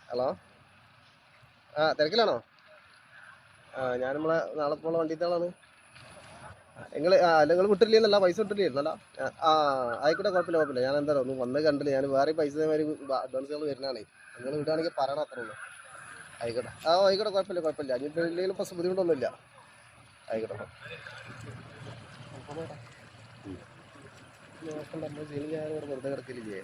Hello, ആ തിരക്കിലാണോ? ഞാൻ നമ്മളെ നാളെ പോണ വണ്ടിത്താളാണ്. നിങ്ങൾ വിട്ടില്ലല്ലോ, പൈസ വിട്ടില്ലായിരുന്നല്ലോ. ആയിക്കോട്ടെ, കുഴപ്പമില്ല. ഞാൻ എന്താ ഒന്ന് വന്ന് കണ്ടില്ല. ഞാൻ വേറെ പൈസ അഡ്വാൻസുകൾ വരുന്നതാണ്. നിങ്ങൾ വിടുകയാണെങ്കിൽ പറയണം, അത്രേ ഉള്ളൂ. ആയിക്കോട്ടെ, ആയിക്കോട്ടെ, കുഴപ്പമില്ല. അഞ്ഞിട്ടില്ലെങ്കിലും പ്രശ്നം ബുദ്ധിമുട്ടൊന്നുമില്ല. ആയിക്കോട്ടെ. നോക്കണ്ട, നമ്മൾ ശനി ഞായർ വെറുതെ കിടക്കില്ലേ.